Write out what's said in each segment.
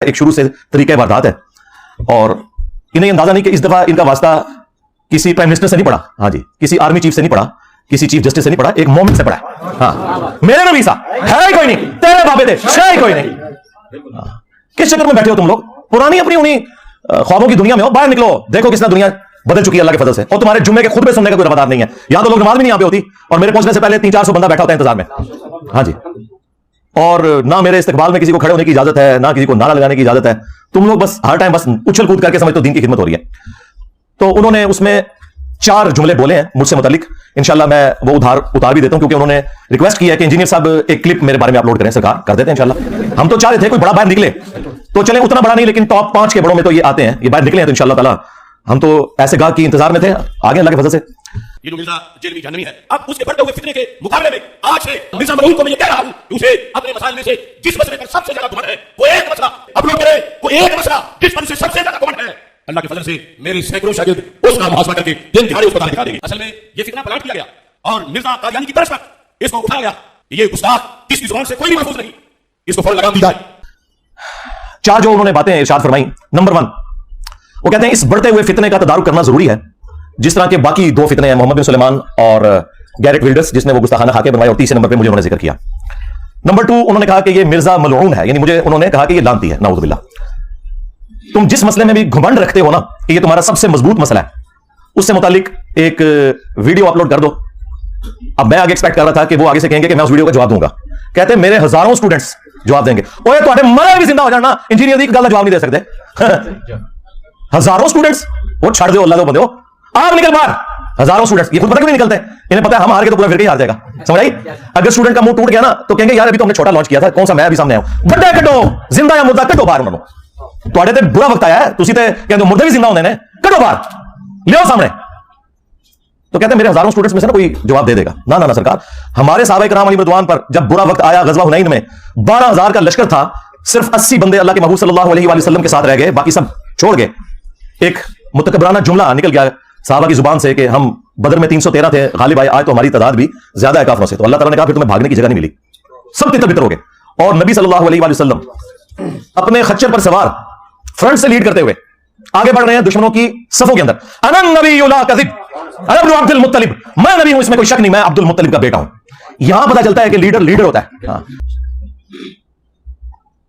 एक शुरू से तरीका वारदात है और इन्हें अंदाजा नहीं कि इस दफा इनका वास्ता किसी प्राइम मिनिस्टर से नहीं पड़ा, हाँ जी, किसी आर्मी चीफ से नहीं पड़ा, किसी चीफ जस्टिस से नहीं पड़ा, एक मोमिन से पड़ा। हाँ, मेरे नबी सा है ही कोई नहीं, तेरे बाबे थे है ही कोई नहीं। किस चक्कर में बैठे हो तुम लोग? पुरानी अपनी उन्हीं ख्वाबों की दुनिया में हो, बाहर निकलो, देखो किस तरह दुनिया बदल चुकी है अल्लाह के फजल से। और तुम्हारे जुम्मे के खुतबे सुनने का कोई रवादार नहीं है। या तो लोग नमाज भी नहीं यहाँ पे होती और मेरे पहुंचने से पहले 300-400 बंदा बैठा होता है इंतजार में। हाँ जी, और ना मेरे इस्तकबाल में किसी को खड़े होने की इजाजत है, ना किसी को नारा लगाने की इजाजत है। तुम लोग बस हर टाइम बस उछल कूद करके समझते हो दीन की खिदमत हो रही है। तो उन्होंने उसमें 4 जुमले बोले हैं मुझसे मुतालिक। इंशाल्लाह मैं वो उतार भी देता हूं क्योंकि उन्होंने रिक्वेस्ट की है कि इंजीनियर साहब एक क्लिप मेरे बारे में अपलोड करें। सरकार कर देते हैं इंशाल्लाह। हम तो चाह रहे थे कोई बड़ा बाहर निकले तो चले, उतना बड़ा नहीं लेकिन टॉप 5 के बड़ों में तो ये आते हैं, ये बाहर निकले हैं तो इंशाल्लाह ताला हम तो ऐसे गाह की इंतजार में थे, आगे अल्लाह के फजल से। ये जो मिर्जा जेल में जहन्नमी है, अब उसके बढ़ते हुए फितने के मुकाबले में आज से मिर्जा मलऊन को मैं ये कह रहा हूं कि उसे अपने मसाइल में से जिस मसले पर सबसे ज्यादा घमंड है वो एक मसला अपलोड करे, वो एक मसला जिस पर उसे सबसे ज्यादा घमंड है। अल्लाह के फजल से मेरे सैकड़ों शागिर्द उसका मुहासबा करके दिन दिहाड़े उसको दिखा देंगे। असल में ये फितना पलट किया गया और मिर्जा कादियानी की तरफ पर इसको उठाया गया। ये गुस्ताख किसकी जुबान से कोई भी महफूज नहीं, इसको फौरन लगाम दी जाए। 4 जो उन्होंने बातें इरशाद फरमाई। नंबर 1 वो कहते हैं इस बढ़ते हुए फितने का तदारुक करना जरूरी है, जिस तरह के बाकी 2 फितने हैं, मोहम्मद बिन सुलेमान और गैरेट विल्डर्स जिसने वो गुस्ताखाना खाके बनवाया, और तीसरे नंबर पे मुझे उन्होंने जिक्र किया। नंबर 2 उन्होंने कहा कि ये मिर्जा मलऊन है, यानी मुझे उन्होंने कहा कि ये लानती है, नाउज़ु बिल्लाह। तुम जिस मसले में भी घमंड रखते हो ना कि ये तुम्हारा सबसे मजबूत मसला है, उससे मुतालिक एक वीडियो अपलोड कर दो। अब मैं आगे एक्सपेक्ट कर रहा था कि वो आगे से कहेंगे कि मैं उस वीडियो का जवाब दूंगा। कहते मेरे हजारों स्टूडेंट्स जवाब देंगे। ओए तुम्हारे मरे भी जिंदा हो जाना, इंजीनियर दी गल का जवाब नहीं दे सकते। हजारों स्टूडेंट्स, वो छड़ दो अल्लाह को बंदे हो, आप निकल बाहर। हजारों स्टूडेंट्स, ये खुद पता क्यों नहीं निकलते? इन्हें पता है हम हार के तो पूरा फिर ही हार जाएगा। समझ आई? अगर स्टूडेंट का मुंह टूट गया ना तो कहेंगे यार अभी तो हमने छोटा लॉन्च किया था, कौन सा मैं अभी सामने आऊं। बड्डे कटो, जिंदा या मुर्दा कटो बाहर। उन्होंने ਤੁਹਾਡੇ ਤੇ बुरा वक्त आया है, तुसी ते कहते मुर्दे भी जिंदा होने ने, कटो बाहर, ले सामने। तो कहते हैं मेरे हजारों स्टूडेंट्स में से ना कोई जवाब दे देगा। ना ना ना सरकार, हमारे सहाबा किराम अली रिदवान पर जब बुरा वक्त आया गज़वा हुनैन में 12,000 का लश्कर था, सिर्फ 80 बंदे अल्लाह के महबूब सल्लल्लाहु अलैहि वसल्लम के साथ रह गए, बाकी सब छोड़ गए। एक मुतकब्बराना जुमला निकल गया सहाबा की जुबान से कि हम बदर में 313 थे, गालिब आए तो हमारी तादाद भी ज्यादा है काफिरों से। तो अल्लाह ताला ने कहा फिर तुम्हें भागने की जगह नहीं मिली, सब तितर-बितर हो गए। और नबी सल्लल्लाहु अलैहि वसल्लम अपने खच्चर पर सवार फ्रंट से लीड करते हुए आगे बढ़ रहे हैं दुश्मनों की सफों के अंदर। अनन नबी ला कज़िब अना इब्न अब्दुल मुत्तलिब, मैं नबी हूं, इसमें कोई शक नहीं, मैं अब्दुल मुत्तलिब का बेटा हूं। यहां पता चलता है कि लीडर होता है। हाँ।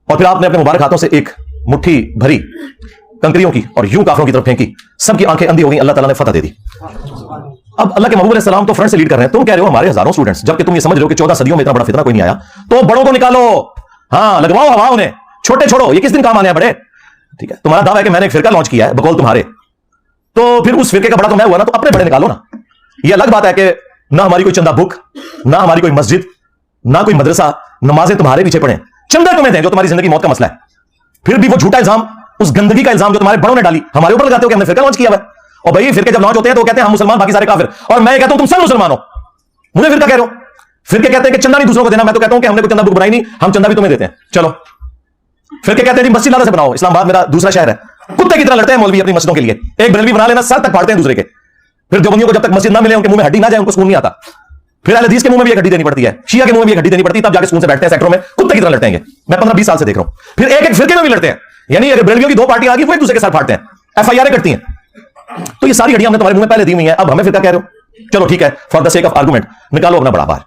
और फिर आपने अपने मुबारक हाथों से एक मुट्ठी भरी कंकरियों की और यूं काफिरों की तरफ फेंकी, सबकी आंखें अंधी हो गई, अल्लाह ताला ने फतह दे दी। अब अल्लाह के महबूब अलैहि सलाम तो फ्रंट से लीड कर रहे हैं, तुम कह रहे हो हमारे हजारों स्टूडेंट्स, जबकि तुम ये समझ रहे हो कि 14 सदियों में इतना बड़ा फितना कोई नहीं आया। तो बड़ों को निकालो, हाँ लगवाओ हवा उन्हें, छोटे छोड़ो, ये किस दिन काम आने हैं बड़े। ठीक है, तुम्हारा दावा है कि मैंने एक फिरका लॉन्च किया है बकौल तुम्हारे, तो फिर उस फिरके का बड़ा तो मैं हुआ ना, तो अपने बड़े निकालो ना। ये अलग बात है कि ना हमारी कोई चंदा बुक, ना हमारी कोई मस्जिद, ना कोई मदरसा, नमाजें तुम्हारे पीछे पड़े, चंदा तुम्हें दें जो तुम्हारी जिंदगी मौत का मसला है। फिर भी वो झूठा इल्जाम, उस गंदगी का इल्जाम जो तुम्हारे बड़ों ने डाली हमारे ऊपर लगाते हो कि हमने फिरका लॉन्च किया है। और भाई फिरके जब लॉन्च होते हैं तो कहते हैं हम मुसलमान बाकी सारे काफिर, और मैं कहता हूं तुम सब मुसलमान हो, मुझे फिरका कह रहे हो। फिरके कहते हैं कि चंदा नहीं दूसरों को देना, मैं तो कहता हूं कि हमने कोई चंदा बुक बनाई नहीं, हम चंदा भी तुम्हें देते हैं। चलो फिरके कहते हैं जी मस्जिद लादा से बनाओ, इस्लामाबाद मेरा दूसरा शहर है, कुत्ते की तरह लड़ते हैं मौलवी अपनी मस्जिदों के लिए, एक बरेलवी बना लेना सर तक फाड़ते हैं दूसरे के। फिर देवबंदियों को जब तक मस्जिद ना मिले, उनके मुंह में हड्डी ना जाए, उनको सुकून नहीं आता। फिर अहले हदीस के मुंह में भी एक हड्डी देनी पड़ती है, शिया के मुंह में भी एक हड्डी देनी पड़ती है, तब जाके सुकून से बैठते हैं। सेक्टरों में कुत्ते की तरह लड़ते हैं, मैं 15-20 साल से देख रहा हूं। फिर एक एक फिरके में भी लड़ते हैं, यानी अगर बरेलवियों की 2 पार्टियां आ गई वो एक दूसरे के साथ फाड़ते हैं, FIR करती हैं। तो ये सारी हड्डियां हमने तुम्हारे मुंह में पहले दी हुई हैं, अब हमें फिरका कह रहे हो। चलो ठीक है, for the sake of argument निकालो अपना बड़ा बाहर।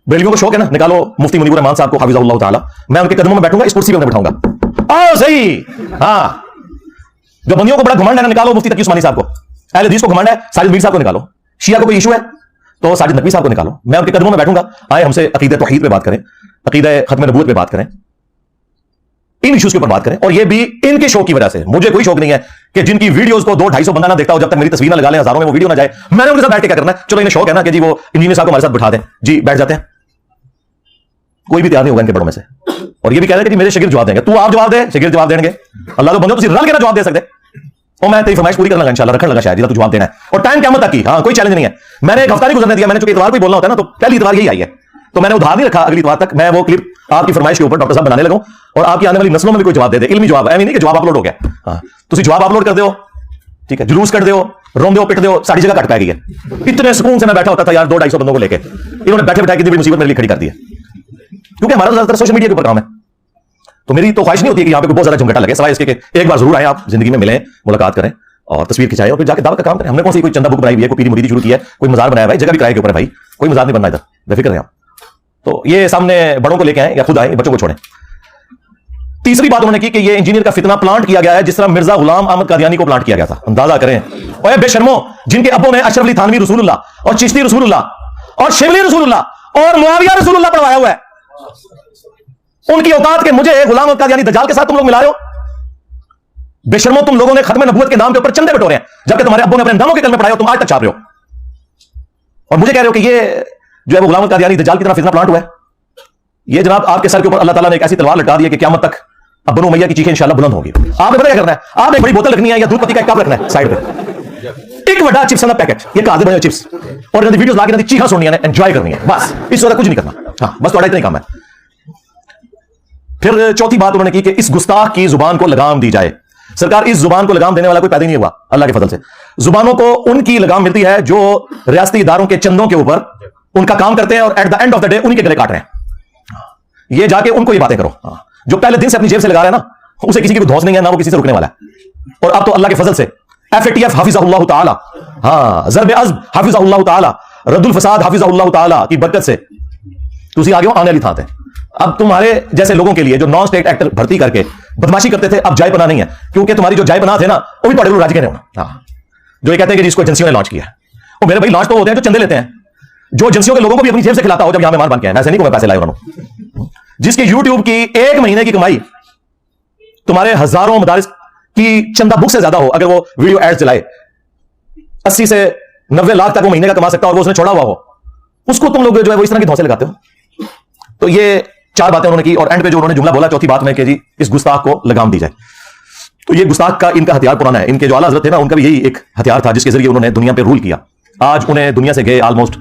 बरेलवियों को शौक है ना, निकालो मुफ्ती मुनीर रहमान साहब को हाफिज़हुल्लाह ताला, मैं उनके कदमों में बैठूंगा, इस कुर्सी पे उन्हें बैठाऊंगा। आओ सही, हाँ जो बंदियों को बड़ा घमंड है ना, निकालो मुफ्ती तकी उस्मानी साहब को, अहले हदीस को घमंड है साजिद मीर साहब को निकालो, शिया को कोई इशू है तो साजिद नकवी साहब को निकालो, मैं उनके कदमों में बैठूंगा। आए हमसे अकीदे तौहीद पे बात करें, अकीदे खत्म नबूवत पे बात करें, इन इश्यूज के ऊपर बात करें। और ये भी इनके शौक की वजह से, मुझे कोई शौक नहीं है कि जिनकी वीडियोस को 200-250 बंदा ना देखता हो, जब तक मेरी तस्वीर ना लगा लें, हजारों में वो वीडियो ना जाए, मैंने उनके साथ बैठ के क्या करना है। चलो इन्हें शौक है ना कि जी वो इंजीनियर साहब को हमारे साथ बिठा दें, जी बैठ जाते हैं, कोई भी तैयार नहीं होगा इनके बड़ों में से। और ये भी कह रहे हैं कि मेरे शागिर्द जवाब देंगे, तू आप जवाब दे, शागिर्द जवाब देंगे, अल्लाह तो बंदो तुम रल के ना जवाब दे सकते। और मैं तेरी फरमाइश पूरी करने लगा इंशाल्लाह, रखने लगा शायद जितना तू जवाब देना है, और टाइम क़यामत तक की, हाँ कोई चैलेंज नहीं है। मैंने एक हफ्ता नहीं गुजरने दिया, मैंने चूंकि इतवार को ही बोलना होता है ना, तो पहली इतवार यही आई है, तो मैंने उधार नहीं रखा अगली इतवार तक। मैं वो क्लिप आपकी फरमाइश के ऊपर डॉक्टर साहब बनाने लगा और आपकी आने वाली नस्लों में भी कोई जवाब दे दे, इल्मी जवाब, ऐसे नहीं कि जवाब अपलोड हो गया। हाँ तुम जवाब अपलोड कर दो, ठीक है, जुलूस कर दो, रोंदे हो, पिट दो, सारी जगह कट पाएगी है। इतने सुकून से मैं बैठा होता था यार 200-250 बंदों को लेकर, इन्होंने बैठे बैठा कितनी बड़ी मुसीबत मेरे लिए खड़ी कर दी है, क्योंकि हमारा ज्यादातर सोशल मीडिया के ऊपर काम है। तो मेरी तो ख्वाहिश नहीं होती है कि यहाँ पे बहुत ज्यादा झमघटा लगे, सवाल इसके कि एक बार जरूर आए आप, जिंदगी में मिलें, मुलाकात करें और तस्वीर खिंचाएं और फिर जाके दावत का काम करें। हमने कौन सी कोई चंदा बुक बनाई हुई है, कोई पीरी मुरीदी शुरू की है, कोई मजार बनाया भाई, जगह भी किराए के ऊपर है भाई, कोई मजार नहीं बनना इधर, बेफिक्र हैं आप। तो ये सामने बड़ों को लेके आए या खुद आए, बच्चों को छोड़ें। तीसरी बात उन्होंने की कि ये इंजीनियर का फितना प्लांट किया गया है जिस तरह मिर्जा गुलाम अहमद कादियानी को प्लांट किया गया था। अंदाजा करें ओए बेशर्मो, जिनके अब्बों ने अशरफ अली थानवी रसूलुल्लाह और चिश्ती रसूलुल्लाह और शिबली रसूलुल्लाह और मुआविया रसूलुल्लाह पढ़वाया हुआ है, उनकी औकात के मुझे गुलाम अहमद कादियानी दज्जाल के साथ तुम लोग मिला रहे हो। बेशर्मो, तुम लोगों ने खत्म नबूवत के नाम के ऊपर चंदे बटोरे हैं, जबकि तुम्हारे अब्बों ने अपने दमों के कलमे पढ़ाए हो, तुम आज तक छाप रहे हो और मुझे कह रहे हो कि ये जो है वो गुलाम अहमद कादियानी दज्जाल की तरह फितना प्लांट हुआ है। ये जनाब आपके सर के ऊपर अल्लाह ताला ने एक ऐसी तलवार लटका दी है कि क़यामत तक अब बनो मैया की चीखें इंशाल्लाह बुलंद होंगी। आपने पता क्या करना है, आपने एक बड़ी बोतल रखनी है या दूध पत्ती का एक कप रखना है साइड पे, एक बड़ा चिप्स का पैकेट, ये कागज बने चिप्स, और वीडियोस ला के चीखा सुननी है, एंजॉय करनी है, बस इससे ज्यादा कुछ नहीं करना। हाँ, बस थोड़ा इतना ही काम है। फिर चौथी बात उन्होंने की कि इस गुस्ताख की जुबान को लगाम दी जाए। सरकार, इस जुबान को लगाम देने वाला कोई पैदा नहीं हुआ अल्लाह के फजल से। जुबानों को उनकी लगाम मिलती है जो रियासती इदारों के चंदों के ऊपर उनका काम करते हैं और at the end of the day उन्हीं के गले काट रहे हैं। ये जाके उनको ये बातें करो जो पहले दिन से अपनी जेब से लगा रहे हैं ना, उसे किसी की कोई धौंस नहीं है, ना वो किसी से रुकने वाला है। और अब तो अल्लाह के फजल से FATF हाफिज़हुल्लाह ताला, हाँ, ज़रब अज़्ब हाफिज़हुल्लाह ताला, रद्दुल फसाद हाफिज़हुल्लाह ताला की बरकत से तुसी आगे हो आने वाली थात है। अब तुम्हारे जैसे लोगों के लिए जो नॉन स्टेट एक्टर भर्ती करके बदमाशी करते थे, अब जायपना नहीं है, क्योंकि तुम्हारी जो जायपना थे ना वो भी पड़े राज के होना। हाँ, जो ये कहते हैं कि जिसको एजेंसियों ने लॉन्च किया, वो मेरे भाई लॉन्च तो होते हैं जो चंदे लेते हैं, जो एजेंसियों के लोगों को भी अपनी जेब से खिलाता हो जब यहां मेहमान बन के आए। ऐसे नहीं को मैं पैसे लाए उन्होंने, जिसकी यूट्यूब की एक महीने की कमाई तुम्हारे हजारों मदारिस की चंदा बुक से ज्यादा हो, अगर वो वीडियो एड्स चलाए 80 से 90 लाख तक वो महीने का कमा सकता है और वो उसने छोड़ा हुआ हो, उसको तुम लोग जो है वो इस तरह की धौंसे लगाते हो। तो ये चार बातें उन्होंने की और एंड पे जो उन्होंने जुमला बोला चौथी बात में कि जी इस गुस्ताख को लगाम दी जाए। तो ये गुस्ताख का इनका हथियार पुराना है। इनके जो आला हज़रत थे ना, उनका भी यही एक हथियार था जिसके जरिए उन्होंने दुनिया पे रूल किया। आज उन्हें दुनिया से गए ऑलमोस्ट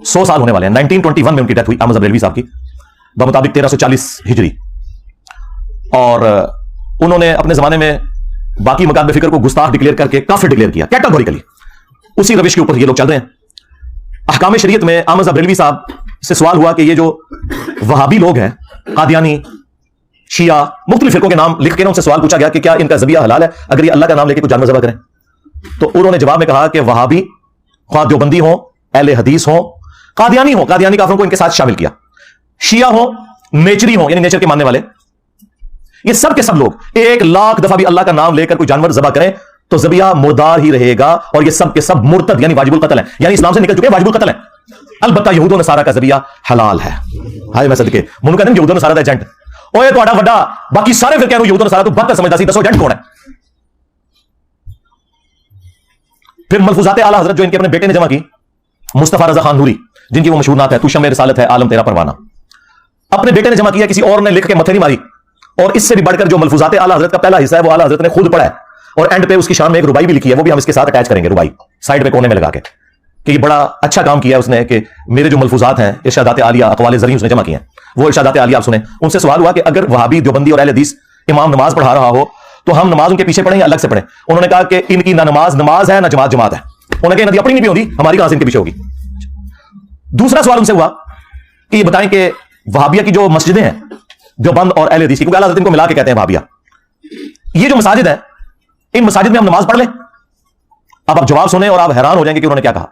100 साल होने वाले हैं। 1921 में उनकी डेथ हुई अहमद बरेलवी साहब की, बमुताबिक 1340 हिजरी। और उन्होंने अपने जमाने में बाकी मकाम फिक्र को गुस्ताख डिक्लेयर करके काफिर डिक्लेयर किया कैटेगोरिकली। उसी रविश के ऊपर ये लोग चल रहे हैं। अहकाम शरीयत में अहमद बरेलवी साहब से सवाल हुआ कि ये जो वहाबी लोग हैं, कादियानी, शिया, मुख्तलिफ फिरकों के नाम लिख के ना उनसे सवाल पूछा गया कि क्या इनका ज़बिया हलाल है अगर ये अल्लाह का नाम लेके कुछ जानवर ज़बह करें। तो उन्होंने जवाब में कहा कि वहाबी, ख्वाह देवबंदी हो, अहले हदीस हो, कादियानी हो, कादियानी काफिरों को इनके साथ शामिल किया, शिया हो, नेचरी हो यानी नेचर के मानने वाले, ये सब के सब लोग 1 लाख दफा भी अल्लाह का नाम लेकर कोई जानवर ज़बह करें तो ज़बिया मुर्दार ही रहेगा और ये सब के सब मुर्तद यानी वाजिबुल कत्ल है, यानी इस्लाम से निकल चुके वाजिबुल कत्ल है। अलबत्ता यहूद नसारा का ज़बिया हलाल है। हाय मैं सदके मुनु कहते हैं यहूद नसारा दा एजेंट, ओए ਤੁਹਾਡਾ ਵੱਡਾ बाकी सारे फिर कहूं यहूद नसारा तो बदतर समझदा सी, दसो एजेंट कौन है। फिर मलफूजात आला हजरत जो इनके अपने बेटे ने जमा की, मुस्तफा रजा खान नूरी, जिनकी वो मशहूर नात है तू शम्मे रिसालत है आलम तेरा परवाना, अपने बेटे ने जमा किया, किसी और ने लिख के मथे नहीं मारी। और इससे भी बढ़कर जो मलफूजात आला हजरत का पहला हिस्सा है वो आला हजरत ने खुद पढ़ा है और एंड पे उसकी शान में एक रुबाई भी लिखी है, वो भी हम इसके साथ अटैच करेंगे, रुबाई साइड पे कोने में लगा के, कि ये बड़ा अच्छा काम किया उसने कि मेरे जो मलफूजात हैं इरशादात आलिया अक़वाल ज़री उसने जमा किए हैं, वो इरशादात आलिया आप सुने। उनसे सवाल हुआ कि अगर वहाबी, देवबंदी और अहले हदीस इमाम नमाज पढ़ा रहा हो तो हम नमाज उनके पीछे पढ़ें या अलग से पढ़ें। उन्होंने कहा कि इनकी ना नमाज है ना जमात जमात है। उन्होंने कहा नदी अपनी नहीं भी होगी, हमारी कहां से इनके पीछे होगी। दूसरा सवाल उनसे हुआ कि ये बताएं कि वहाबिया की जो मस्जिदें हैं देवबंद और अहले हदीस की, क्योंकि अल्लाह इनको मिला के कहते हैं वहाबिया, ये जो मसाजिद है इन मसाजिद में हम नमाज पढ़ लें। अब आप जवाब सुने और आप हैरान हो जाएंगे कि उन्होंने क्या कहा।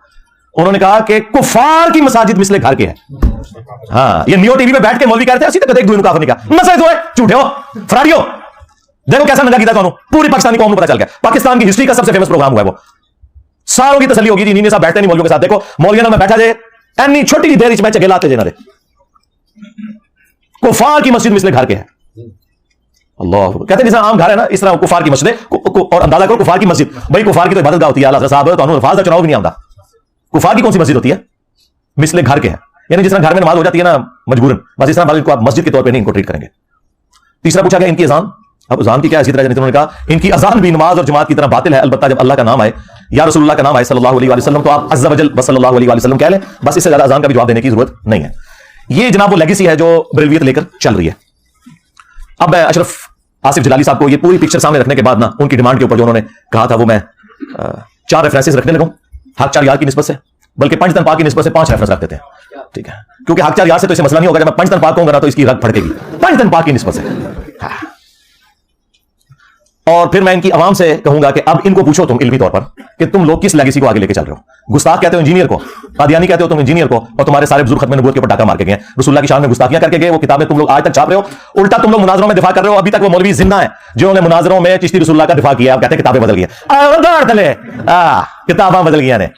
उन्होंने कहा कि कुफार की मसाजिद मिसले घर के है। हाँ, ये नियो टीवी पे बैठ के मौलवी कहते हैं सीधे एक दूसरे काफिर नहीं कहा, नशे तो है, झूठे हो, फरारी हो। देखो कैसा नंगा किया था, पूरी पाकिस्तानी कौम को पता चल गया। पाकिस्तान की हिस्ट्री का सबसे फेमस प्रोग्राम हुआ है वो, सारों की तसल्ली होगी जी नीने साहब बैठते नहीं मौलवियों के साथ। देखो मौलविया में बैठा जाए एनी छोटी देर में चगेलाते जेना दे, कुफार की मस्जिद मिसले घर के है। अल्लाह कहते हैं जैसा आम घर है ना इस तरह कुफार की मस्जिद। और अंदाजा करो कुफार की मस्जिद, भाई कुफार की तो इबादत होती है अल्लाह साहब, तो अल्फाज का चुनाव भी नहीं आता। कुफार की कौन सी मस्जिद होती है, मिसले घर के है, यानी जिस तरह घर में नमाज हो जाती है ना मजबूरन, बस इस तरह इनको आप मस्जिद के तौर पे नहीं इनको ट्रीट करेंगे। तीसरा पूछा गया इनकी अजान, अब अजान की क्या इसी तरह उन्होंने कहा इनकी अजान भी नमाज और जमात की तरह बातिल है, अलबत्ता जब अल्लाह का नाम आए या रसूलुल्लाह का नाम आए सल्लल्लाहु अलैहि वसल्लम तो आप अज़्ज़ा वजल सल्लल्लाहु अलैहि वसल्लम कह लें, बस इससे ज्यादा अजान का भी जवाब देने की जरूरत नहीं है। ये जनाब वो लेगेसी है जो बरेलवियत लेकर चल रही है। अब अशरफ आसिफ जलाली साहब को ये पूरी पिक्चर सामने रखने के बाद ना उनकी डिमांड के ऊपर जो उन्होंने कहा था वो मैं 4 रेफरेंसेस रखने लगूं हक 4 यार की निस्बत से, बल्कि पंचतन पाक की निस्बत से 5 रेफरेंस रख देते हैं, ठीक है, क्योंकि हक 4 यार से तो इसे मसला नहीं होगा। जब मैं पंचतन पाक कहूंगा ना तो इसकी रग फड़केगी, पंचतन पाक की निस्बत से और फिर मैं इनकी आवाम से कहूंगा कि अब इनको पूछो तुम इल्मी तौर पर कि तुम लोग किस लेगेसी को आगे लेके चल रहे हो। गुस्ताख कहते हो इंजीनियर को, कादियानी कहते हो तुम इंजीनियर को, और तुम्हारे सारे बुजुर्ग खत्म नबूवत के ऊपर डाका मार के गए, रसूलुल्लाह की शान में गुस्ताखियां करके गए, वो किताबें तुम लोग आज तक छाप रहे हो। उल्टा तुम लोग मुनाजरों में दिफा कर रहे हो। अभी तक वो मौलवी जिंदा है जिन्होंने मुनाजरों में चिश्ती रसूलुल्लाह का दिफा किया। कहते हैं किताबें बदल गई, किताबें बदल गई ने।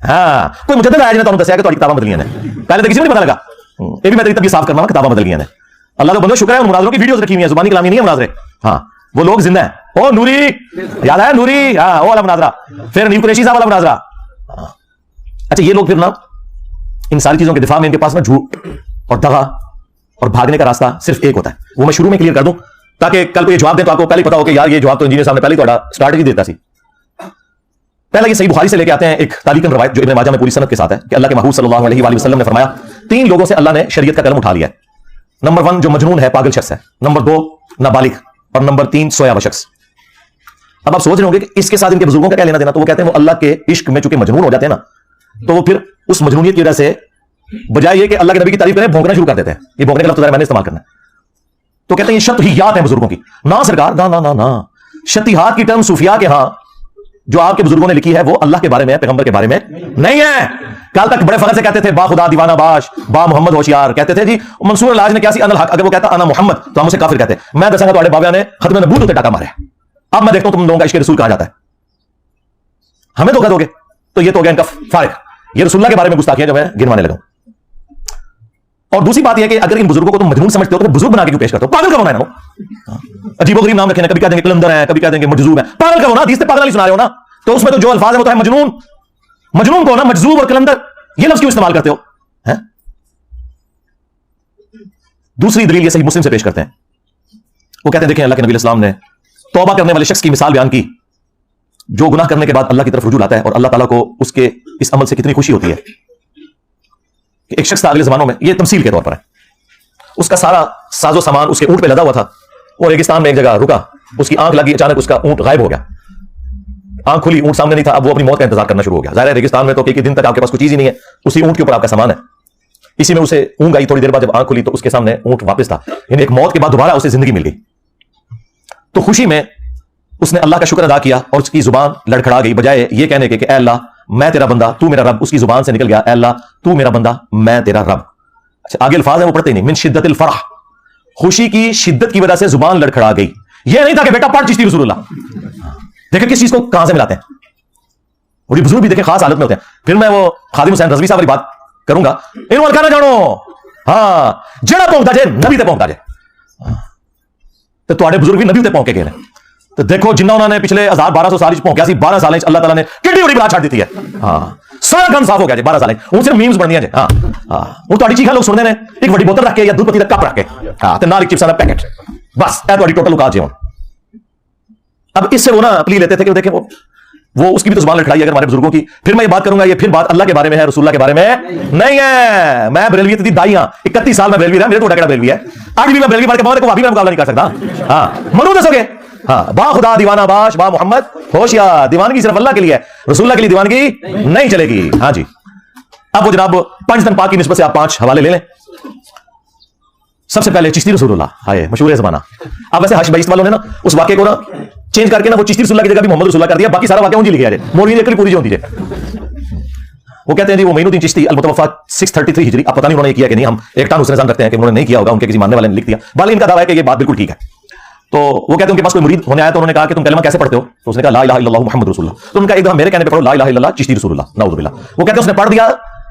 हाँ, कोई मुजद्दिद आया जिन्हें दसिया कि तुम्हारी किताबें बदल गई ने, पहले तो किसी को नहीं पता लगा। ये भी मैं तेरी तब साफ करना, किताबें बदल गई ने। अल्लाह का बंदो शुक्र है, उन मुनाजरों की वीडियोस रखी हुई है, जुबानी कलामी नहीं है मुनाजरे। हाँ, वो लोग जिंदा है। ओ नूरी, याद है नूरी? हाँ, वो वाला मुनाजरा, फिर नीम कुरैशी साहब वाला मुनाजरा। अच्छा, ये लोग फिर ना इन सारी चीजों के दिफा में इनके पास ना झूठ और दगा और भागने का रास्ता सिर्फ एक होता है। वो मैं शुरू में क्लियर कर दूं ताकि कल को ये जवाब दे तो आपको पहले पता हो कि यार ये जवाब तो इंजीनियर साहब ने पहले ही स्टार्ट ही देता सी। पहले ये सही बुखारी से लेके आते हैं एक तारीखन रवायत जो इब्न माजा में पूरी सनद के साथ है कि अल्लाह के महबूब सल्लल्लाहु अलैहि वसल्लम ने फरमाया, 3 लोगों से अल्लाह ने शरीयत का कलम उठा लिया है। नंबर 1 जो मजनून है, पागल शख्स है। नंबर 2 नाबालिग, और नंबर 3 सोया हुआ शख्स। अब आप सोच रहे होंगे कि इसके साथ इनके बुजुर्गों का क्या लेना देना। तो वो कहते हैं वो अल्लाह के इश्क में चूंकि मजनून हो जाते हैं ना, तो वो फिर उस मजनूनियत की वजह से बजाय ये कि अल्लाह के नबी की तारीफ करें, भौंकना शुरू कर देते हैं। ये भौंकने का लफ्ज़ मैंने इस्तेमाल करना है। तो कहते हैं ये शतहियात हैं बुजुर्गों की। ना सरकार, ना ना ना ना, शतहियात की टर्म सूफिया के यहां जो आपके बुजुर्गों ने लिखी है वो अल्लाह के बारे में, पैगंबर के बारे में नहीं है। कल तक बड़े फख्र से कहते थे बा खुदा दीवाना बाश, बा मोहम्मद होशियार। कहते थे जी मंसूर अल-हाज ने क्या सी अनल हक, अगर वो कहता अना मोहम्मद तो हम उसे काफिर कहते। मैं दसांगा तुम्हारे बाबा ने खत्म नबूवत पे टाका मारा। अब मैं देखता हूं तुम लोगों का इश्क रसूल कहां जाता है। हमें धोखा दोगे तो ये तो हो गया इनका फारिग। ये रसूलुल्लाह के बारे में गुस्ताखियां जो मैं गिनवाने लगा। और दूसरी बात यह कि अगर इन बुजुर्गों को तुम मजनून समझते हो तो बुजुर्ग बना के क्यों पेश करते हो? पागल कब होना है ना वो? अजीबोगरीब नाम रखे ना, कभी कह देंगे कलंदर है, कभी कह देंगे मजजूब है। पागल कब होना? हदीस से पागल नहीं सुना रहे हो ना, तो उसमें तो जो अल्फाज है वो तो है मजनून। मजनून को ना मजजूब और कलंदर ये लफ्ज क्यों इस्तेमाल करते हो? है? दूसरी दलील ये सही मुस्लिम से पेश करते हैं। वो कहते हैं देखें अल्लाह के नबी इस्लाम ने तौबा करने वाले शख्स की मिसाल बयान की जो गुनाह करने के बाद अल्लाह की तरफ रुजू लाता है और अल्लाह ताला को उसके इस अमल से कितनी खुशी होती है। एक शख्स था अगले जमानों में, ये तमसील के तौर पर है, उसका सारा साजो सामान उसके ऊंट पे लदा हुआ था और रेगिस्तान में एक जगह रुका, उसकी आंख लगी, अचानक उसका ऊंट गायब हो गया। आंख खुली, ऊंट सामने नहीं था। अब वो अपनी मौत का इंतजार करना शुरू हो गया। जाहिर है रेगिस्तान में तो एक दिन तक आपके पास कोई चीज ही नहीं है, उसी ऊंट के ऊपर आपका सामान है। इसी में उसे ऊँग आई। थोड़ी देर बाद जब आंख खुली तो उसके सामने ऊंट वापस था। यानी एक मौत के बाद दोबारा उसे जिंदगी मिल गई। तो खुशी में उसने अल्लाह का शुक्र अदा किया और उसकी जुबान लड़खड़ा गई। बजाय ये कहने के ऐ अल्लाह मैं तेरा बंदा, तू मेरा रब, उसकी जुबान से निकल गया ऐ अल्लाह तू मेरा बंदा, मैं तेरा रब। अच्छा, आगे अल्फाज है वो पढ़ते नहीं। मिन शिद्दतिल फरह, खुशी की शिद्दत की वजह से जुबान लड़खड़ा गई। ये नहीं था कि बेटा पढ़ चिश्ती रसूलुल्लाह। देखें किस चीज को कहां से मिलाते हैं। और ये बुजुर्ग भी देखें खास हालत में होते हैं। फिर मैं वो खादिम हुसैन रज़वी साहब वाली बात करूंगा, इन वाल कहना जानो हाँ जेड़ा पहुंचता जे नबी ते पहुंचता जे, तो तुहाडे बुजुर्ग भी नबी ते पहुंच के गए। तो देखो जिन्ना उन्होंने पिछले 1200 साल पहुंचा सी, 12 साल अल्लाह ताला ने किड्डी बड़ी बला छड़ दी है। हाँ, सारा गन साफ हो गया जी 12 साल। हूं सिर्फ मीम्स बन दिया जे। हाँ हाँ, हूं तुहाडी चीखा लोग सुनते हैं एक बड़ी बोतल रख के या दूध पत्ती का कप रख के, हाँ, ते नाल एक चिप्स दा पैकेट, बस ए तुहाडी टोटल औकात जे। अब इससे वो ना अपली लेते थे कि देखें वो उसकी भी तो जुबान लड़खड़ाई अगर हमारे बुजुर्गों की। फिर मैं ये बात करूंगा, ये फिर बात अल्लाह के बारे में है, रसूलुल्लाह के बारे में नहीं है। मैं बरेलवियत दी दाई हां, 31 साल में बरेलवी रहा, मेरे तो केड़ा बरेलवी है। आज भी मैं बरेलवी पढ़ के बाहर को अभी मैं मुकाबला नहीं कर सकता। हाँ, मरू दसोगे हाँ, बा खुदा दीवाना बाश, बा मोहम्मद होशियार। दीवानगी सिर्फ अल्लाह के लिए है, रसूलुल्लाह के लिए दीवानगी नहीं चलेगी। हाँ जी, अब वो जनाब 5 दिन पाक की निस्बत से आप 5 हवाले ले लें। सबसे पहले चिश्ती रसूलुल्लाह, हाय मशहूर है ज़माना। अब वैसे हश बईस्त वालों ने ना उस वाक़े को ना चेंज करके ना वो चिश्ती रसूलुल्लाह की जगह भी मोहम्मद रसूलुल्लाह कर दिया। बाकी सारा वाक़या उनकी लिखा है, मौलवी ने पूरी जो होती है। वो कहते हैं जी वो मोइनुद्दीन चिश्ती अल-मुतवफ़्फ़ा 633 हिजरी। अब पता नहीं उन्होंने किया कि नहीं, हम एक टान उसने रखते हैं कि उन्होंने नहीं किया होगा, उनके किसी मानने वाले ने लिख दिया। बाल इनका दावा है कि ये बात बिल्कुल ठीक है। तो वो कहते हैं उनके पास कोई मुरीद होने आया तो उन्होंने कहा कि तुम कलमा कैसे पढ़ते हो? तो उसने कहा ला इलाहा इल्लल्लाहु मुहम्मदुर रसूलुल्लाह। तो उनका एक दफा मेरे कहने पे पढ़ो ला इलाहा इल्लल्लाह चिश्ती रसूलुल्लाह, नाउज़ु बिल्लाह। वो कहते हैं उसने पढ़ दिया,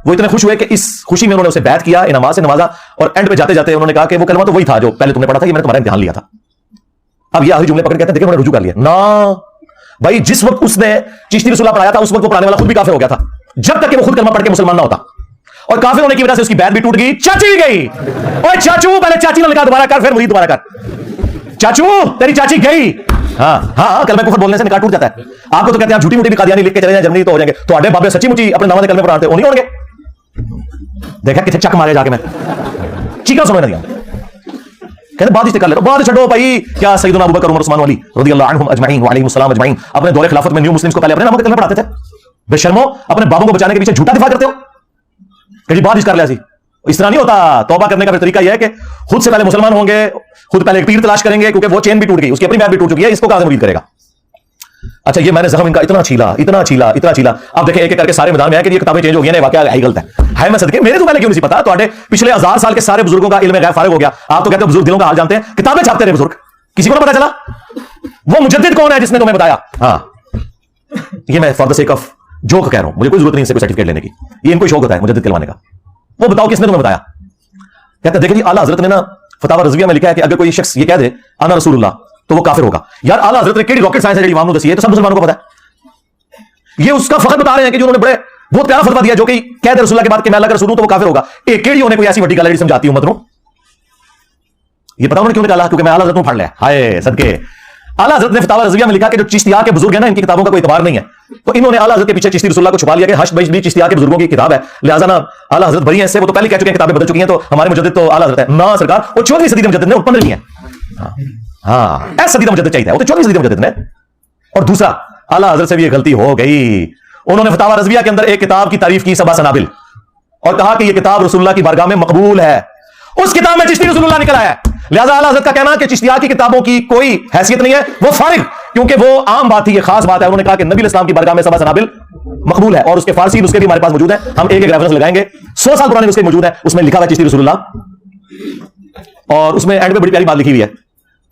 वो इतने खुश हुए कि इस खुशी में उन्होंने उसे बैत किया, नमाज से नवाजा और एंड पे जाते जाते उन्होंने कहा कि वो कलमा तो वही था जो पहले तुमने पढ़ा था, ये मैंने तुम्हारा इम्तिहान लिया था। अब ये आखिरी जुमले पकड़ कहते हैं देखिए उन्होंने रुजू कर लिया ना भाई। जिस वक्त उसने चिश्ती रसूलुल्लाह पढ़ाया था उस वक्त वो पढ़ाने वाला खुद भी काफिर हो गया था, जब तक कि वो खुद कलमा पढ़ के मुसलमान ना होता। और काफिर होने की वजह से उसकी बैत भी टूट गई, चाची भी गई। ओए चाचू, पहले चाची ने लिखा दोबारा कर, फिर मुरीद दोबारा कर। चाचू तेरी चाची गई। हाँ हाँ, कलमे कुफर बोलने से निकाह टूट जाता है। आपको तो कहते हैं आप झूठी मूठी भी कादियानी लिख के चले जाए जर्मनी तो हो जाएंगे, तो आडे बाबे सच्ची मुची अपने नाम कलमे पढ़ाते हो नहीं होंगे। देखा कितने चक मारे जाके मैं चीखा सुनो ना, कहते बाद कर ले, बाद छोड़ो भाई। क्या सैयदना अबू बकर उमर उस्मान अली रज़ियल्लाहु अन्हुम अजमईन व अलैहिमुस्सलाम अजमईन अपने दौरे खिलाफत में न्यू मुस्लिम्स को पहले अपने नाम के कलमे पढ़ाते थे। बेशर्मो, अपने बाबों को बचाने के पीछे झूठा दिफा करते हो। कहीं बाद कर लिया सी इस तरह नहीं होता। तौबा करने का फिर तरीका यह है कि खुद से पहले मुसलमान होंगे, खुद पहले एक पीर तलाश करेंगे, क्योंकि वो चेन भी टूट गई, उसकी अपनी मैप भी टूट चुकी है, इसको कहां से मुरीद करेगा। अच्छा, ये मैंने जख्म इनका इतना छीला, इतना छीला, इतना छीला, अब देखें एक एक करके सारे मैदान में है कि ये किताबें चेंज हो गई हैं, वाकया है गलत है। मैं सदके, मेरे तो पहले क्यों नहीं पता। तो पिछले 1000 साल के सारे बुजुर्गों का इल्म गैब फारिग हो गया। आप तो कहते हो बुजुर्ग दिलों का हाल जानते हैं, किताबें छापते रहे बुजुर्ग, किसी को ना पता चला। वो मुजद्दिद कौन है जिसने तुम्हें बताया? हाँ, ये मैं for the sake of joke कह रहा हूं, मुझे कोई जरूरत नहीं इससे कोई सर्टिफिकेट लेने की, ये इनको शौक होता है मुजद्दिद कहलवाने का। वो बताओ किसने तुम्हें बताया? कहते देखिए जी, आला हजरत ने ना फतावा रज़विया में लिखा है कि अगर कोई शख्स ये कह दे आना रसूलुल्लाह तो वो काफिर होगा। यार आला हजरत ने केड़ी रॉकेट साइंस है जेडी इमाम दसी है, तो सब मुसलमानों को पता है। ये उसका फखर बता रहे हैं कि जो उन्होंने बड़े बहुत प्यारा फतवा दिया, जो कि कह दे रसूलुल्लाह के बाद कि मैं अल्लाह का रसूल हूं तो वो काफिर होगा। एक केड़ी होने कोई ऐसी बड़ी गल समझाती हूं मतलब, ये पता उन्होंने क्यों निकाला? क्योंकि मैं आला हजरत को पढ़ लिया। हाय सदके, आला हजरत ने फतावा रज़विया में लिखा कि जो चिश्तिया के बुजुर्ग हैं ना, इनकी किताबों का कोई इतबार नहीं है, तो इन्होंने आला हजरत के पीछे चिश्ती रसूलुल्लाह को छुपा लिया कि हश्र बश्र भी चिश्तिया के बुजुर्गों की किताब है, लिहाजा ना आला हजरत बरी हैं इससे, वो तो पहले कह चुके हैं किताबें बदल चुकी हैं, तो हमारे मुजद्दिद तो आला हजरत है ना सरकार। वो 14वीं सदी के मुजद्दिद ने, 15वीं है। हाँ, ऐसा सदी का मुजद्दिद चाहिए, वो तो 14वीं सदी के मुजद्दिद ने। और दूसरा, आला हजरत से भी ये गलती हो गई, उन्होंने फतावा रज़विया के अंदर एक किताब की तारीफ की, सबा सनाबिल, और कहा कि यह किताब रसूलुल्लाह की बारगाह में मकबूल है। उस किताब में चिश्ती रसूलुल्लाह निकला है। लिहाजा आला हज़रत का कहना कि चिश्तिया की किताबों की कोई हैसियत नहीं है, वो फारिग, क्योंकि वो आम बात थी, ये खास बात है। उन्होंने कहा कि नबी इस्लाम की बारगाह में सबा सनाबिल मकबूल है, और उसके फारसी नुस्खे भी हमारे पास मौजूद है, हम एक एक रेफरेंस लगाएंगे। 100 साल पुराने नुस्खे मौजूद है, उसमें लिखा हुआ है चिश्ती रसूलुल्लाह, और उसमें एंड में बड़ी प्यारी बात लिखी हुई है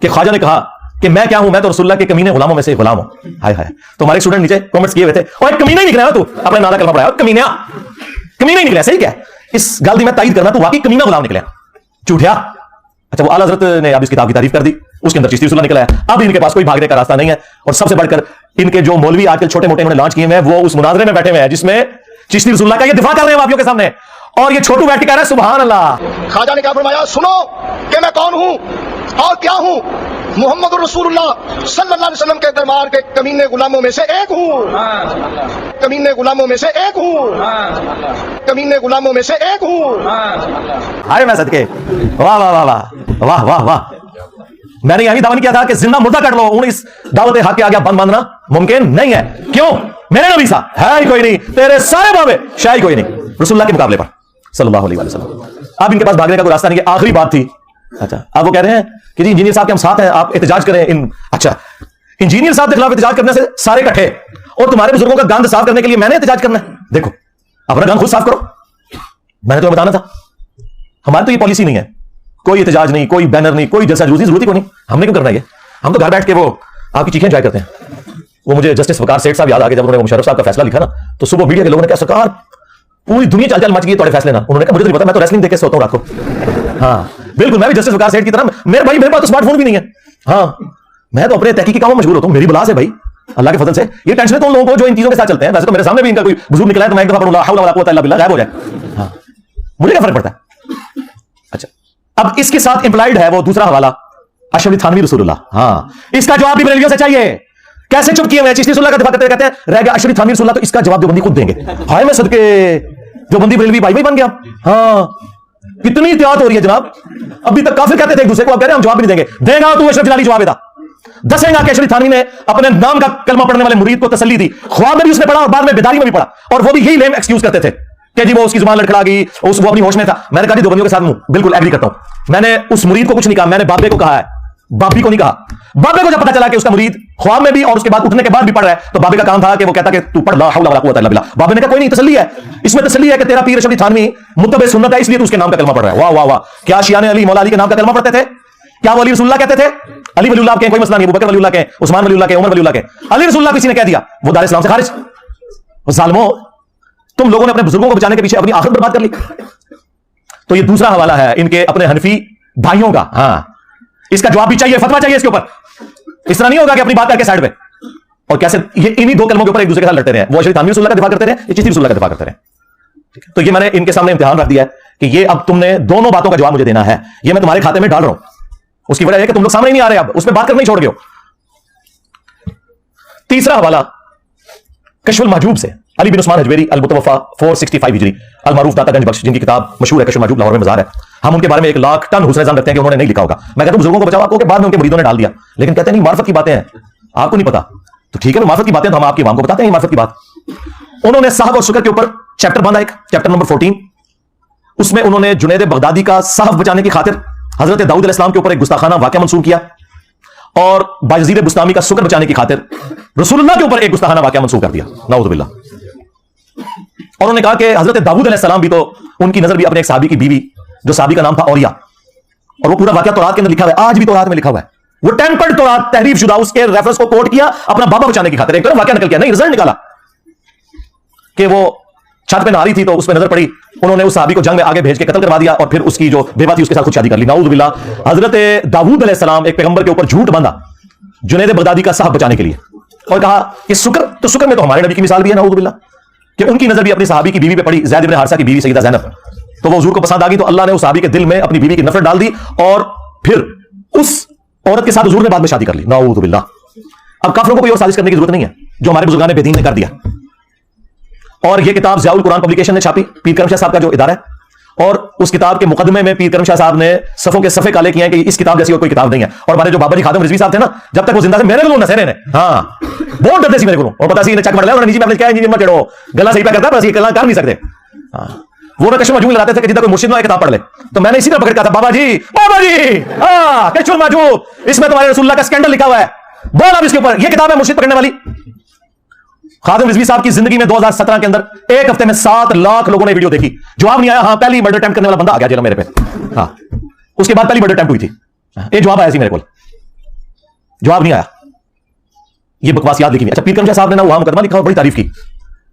कि ख्वाजा ने कहा कि मैं क्या हूं, मैं तो रसूलुल्लाह के कमीने गुलामों में से गुलाम हूं। हाय हाय, तो हमारे स्टूडेंट नीचे कमेंट्स किए हुए थे, और एक कमीना ही निकला तू, अपने नाला कलमा पढ़ाया, कमीना कमीना ही निकला। सही क्या इस गल दी मैं तायद करना, तू वाकई कमीना गुलाम निकला, झूठिया। अच्छा, वो आला हज़रत ने अब इस किताब की तारीफ कर दी, उसके अंदर चिश्ती रसूलुल्लाह निकला है। अब इनके पास कोई भागने का रास्ता नहीं है, और सबसे बढ़कर इनके जो मौलवी आजकल छोटे मोटे इन्होंने लॉन्च किए हैं, वो उस मुनाजरे में बैठे हुए हैं जिसमें चिश्ती रसूलुल्लाह का ये दिफा कर रहे हैं वापियों के सामने, और ये छोटू बैठ के कह रहा है सुभान अल्लाह। ख्वाजा ने क्या फरमाया? सुनो कि मैं कौन हूं और क्या हूं। मोहम्मद रसूलुल्लाह सल्लल्लाहु अलैहि वसल्लम के दरबार के कमीने गुलामों में से एक हूं, कमीने गुलामों में से एक हूं, कमीने गुलामों में से एक हूं। अरे मैं सदके, वाह वाह वाह वाह वाह वाह वाह। मैंने यही दावा नहीं किया था कि जिंदा मुर्दा कर लो, इस दावत हक के आगे बंद बांधना मुमकिन नहीं है। क्यों? मेरे नबी सा है ही कोई नहीं, तेरे सारे बाबे शाही कोई नहीं रसूलुल्लाह के मुकाबले पर सल्लल्लाहु अलैहि वसल्लम। अब इनके पास भागने का कोई रास्ता नहीं है। आखिरी बात थी, अच्छा अब वो कह रहे हैं कि जी इंजीनियर साहब के हम साथ हैं, आप एहतजाज करें इन। अच्छा, इंजीनियर साहब के खिलाफ एहतजाज करने से सारे इकट्ठे, और तुम्हारे बुजुर्गों का गंद साफ करने के लिए मैंने एहतजाज करना है? देखो, अपना गंद खुद साफ करो, मैंने तुम्हें बताना था। हमारी तो ये पॉलिसी नहीं है, कोई एहतजाज नहीं, कोई बैनर नहीं, कोई जलसा जुलूसी जरूरत ही कोई नहीं। हमने क्यों करना है? हम तो घर बैठ के वो आपकी चीखें एंजॉय करते हैं। वो मुझे जस्टिस वकार सेठ साहब याद आ गए, जब उन्होंने मुशर्रफ साहब का फैसला लिखा ना, तो सुबह मीडिया के लोगों ने कहा सरकार पूरी दुनिया चल चल मच गई थोड़े फैसले ना। उन्होंने कहा मुझे तो नहीं पता, मैं तो रेसलिंग देख के सोता हूं रात को। हाँ बिल्कुल, मैं भी जस्टिस वकार सेठ की तरह, मेरे भाई मेरे पास तो स्मार्टफोन भी नहीं है। हाँ, मैं तो अपने तहकीकी कामों में मशगूल होता हूं, मेरी बुला से भाई अल्लाह के फजल से। ये टेंशन है तो उन लोगों को जो इन चीजों के साथ चलते हैं। वैसे तो मेरे सामने भी इनका कोई बुजुर्ग निकला है तो मैं एक दफा पढ़ूंगा हौला वला कुव्वता इल्ला बिल्लाह, गायब हो जाए। हाँ, मुझे क्या फर्क पड़ता है? अच्छा, अब इसके साथ इंप्लाइड है वो दूसरा हवाला, अशरफ थानवी रसूलुल्लाह। हाँ, इसका जवाब भी बरेलवियों से चाहिए। कैसे चुप किए हुए? चिश्ती रसूलुल्लाह का दिफा करते कहते हैं रह गया अशरफ थानवी रसूलुल्लाह, तो इसका जवाब देवबंदी खुद देंगे। हाय मैं सदके, देवबंदी बरेलवी भाई भाई बन गया। हाँ, कितनी इत्तेहाद हो रही है जनाब। अभी तक काफिर कहते थे एक दूसरे को, अब कह रहे हैं हम जवाब भी नहीं देंगे। देगा तू अशरफ जलाली जवाब देता, दसेगा कि अशरफ थानवी ने अपने नाम का कलमा पढ़ने वाले मुरीद को तसल्ली दी। ख्वाब में भी उसने पढ़ा और बाद में बेदारी में भी पढ़ा, और वो भी यही लेम एक्सक्यूज करते थे कि जी वो उसकी जुबान लड़खड़ा गई, वो अपनी होश में था। मैंने कहा जी देवबंदियों के साथ हूं, बिल्कुल एग्री करता हूं। मैंने उस मुरीद को कुछ नहीं कहा, मैंने बाबे को कहा है, बाबी को नहीं कहा। बाबे को जब पता चला कि उसका मुरीद ख्वाब में भी और उसके बाद उठने के बाद भी पढ़ रहा है, तो बाबे का काम था कि वो कहता कि तू पढ़ ला हौला वला कुव्वता इल्ला बिल्लाह। बाबे ने कहा कोई नहीं, तसल्ली है, इसमें तसल्ली है कि तेरा पीर अशरफ थानवी मुत्तबे सुन्नत है, इसलिए तू उसके नाम का कलमा पढ़ रहा है। वाह वाह वाह, क्या शियाने अली मौला अली के नाम का कलमा पढ़ते थे? क्या वो अली रसूलुल्लाह कहते थे? अली वलीउल्लाह के कोई मसला नहीं, अबू बकर वलीउल्लाह के, उस्मान वलीउल्लाह के, उमर वलीउल्लाह के। अली रसूलुल्लाह किसी ने कह दिया वो दार इस्लाम से खारिज। जालिमो, तुम लोगों ने अपने बुजुर्गों को बचाने के पीछे अपनी आखिरत बर्बाद कर ली। तो ये दूसरा हवाला है इनके अपने हनफी भाइयों का। हाँ, इसका जवाब भी चाहिए, फतवा चाहिए इसके ऊपर। इस तरह नहीं होगा कि अपनी बात करके साइड पे, और कैसे ये इन्हीं दो कलमों के ऊपर एक दूसरे के साथ लड़ते रहे। वो अशरफ थानवी रसूलुल्लाह का दिफा करते रहे, ये चिश्ती रसूलुल्लाह का दिफा करते रहे। तो ये मैंने इनके सामने इम्तिहान रख दिया है कि ये अब तुमने दोनों बातों का जवाब मुझे देना है। ये मैं तुम्हारे खाते में डाल रहा हूं, उसकी वजह है कि तुम लोग सामने नहीं आ रहे, अब उसमें बात करना ही छोड़ गए हो। तीसरा हवाला कश्फुल महजूब से, अली बिन उस्मान हजवेरी अल मुतवफ़ा 465 हिजरी, अल मारूफ दातागंज बख्श, जिनकी किताब मशहूर है कश्फुल महजूब, लाहौर में मज़ार है। हम उनके बारे में 1 लाख टन हुस्न ज़न रखते हैं कि उन्होंने नहीं लिखा होगा। मैं कहता हूं बुजुर्गों को बचाओ, आपको के बाद में उनके मुरीदों ने डाल दिया, लेकिन कहते हैं नहीं मार्फत की बातें हैं, आपको नहीं पता। तो ठीक है, मार्फत की बातें तो हम आपकी इमाम को बताते हैं मार्फत की बात। उन्होंने साहब और शुक्र के ऊपर चैप्टर बांधा, एक चैप्टर नंबर 14, उसमें उन्होंने जुनैद बगदादी का साहब बचाने की खातिर हजरत दाऊद अलैहिस्सलाम के ऊपर एक गुस्ताखाना वाकया मंसूब किया, और बायजीद बुस्तामी का शुक्र बचाने की खातिर रसूलुल्लाह के ऊपर एक गुस्ताखाना वाकया मंसूब कर दिया, नाऊज़ बिल्लाह। और उन्होंने कहा कि हजरत दाऊद अलैहिस्सलाम भी तो, उनकी नजर भी अपने एक साहबी की बीवी, जो साहबी का नाम था औरिया, और वो पूरा वाकया तौरात के अंदर लिखा हुआ है, आज भी तौरात में लिखा हुआ है। वो टेम्पर्ड तौरात तहरीफ शुदा, उसके रेफरेंस को कोट किया अपना बाबा बचाने की खातिर। एक तरफ वाकया निकल गया, नहीं रिजल्ट निकाला कि वो छत पे नहा रही थी तो उसमें नजर पड़ी, उन्होंने उस साहबी को जंग में आगे भेज के कत्ल करवा दिया, और फिर उसकी जो बेवा थी उसके साथ खुद शादी कर ली, नाऊज़ बिल्लाह। हजरत दाऊद अलैहिस्सलाम एक पैगंबर के ऊपर झूठ बांधा जुनैद बगदादी का साहब बचाने के लिए, और कहा कि शुक्र में तो हमारे नबी की मिसाल भी है, नाऊज़ बिल्लाह, कि उनकी नजर भी अपनी साहबी की बीवी पे पड़ी, ज़ैद इब्न हारिसा की बीवी सैयदा ज़ैनब, तो वो हुजूर को पसंद आ गई, तो अल्लाह ने उस साहबी के दिल में अपनी बीवी की नफरत डाल दी, और फिर उस औरत के साथ हुजूर ने बाद में शादी कर ली, नाऊज़ बिल्लाह। अब काफिरों को कोई और साजिश करने की जरूरत नहीं है, जो हमारे बुजुर्गान बेदीन ने कर दिया। और यह किताब ज़ियाउल कुरान पब्लिकेशन ने छापी, पीर करम शाह साहब का जो इदारा है, और उस किताब के मुकदमे में पीर करम शाह साहब ने सफ़ों के सफ़े काले किए हैं कि इस किताब जैसी और कोई किताब नहीं है। और हमारे जो बाबा जी खादिम रिजवी साहब थे ना, जब तक वो जिंदा थे, मेरे को नसेरे ने हाँ बहुत डरते सी मेरे को, और पता सी चक मर लिया निजी में क्या इंजीनियर मत चढ़ो, गला सही पे करता है, बस ये गला कर नहीं सकते। वो ना कशुल माजूब लगाते थे कि जितना कोई मुर्शिद ना किताब पढ़ ले, तो मैंने इसी तरह पकड़ कहा था, बाबा जी कशुल माजूब, इसमें तुम्हारे रसूलुल्लाह का स्कैंडल लिखा हुआ है, बोल अब इसके ऊपर, ये किताब है मुर्शिद पकड़ने वाली। खादिम रिजवी साहब की जिंदगी में 2017 के अंदर एक हफ्ते में 7 लाख लोगों ने वीडियो देखी, जवाब नहीं आया। हाँ, पहली मर्डर अटेम्प्ट करने वाला बंदा आ गया जेल मेरे पे, हाँ उसके बाद पहली मर्डर अटेम्प्ट हुई थी, एक जवाब आया सी मेरे को, जवाब नहीं आया, ये बकवास याद लिखी नहीं। अच्छा, पीर करम शाह साहब ने ना वहां मुकदमा लिखा और बड़ी तारीफ की,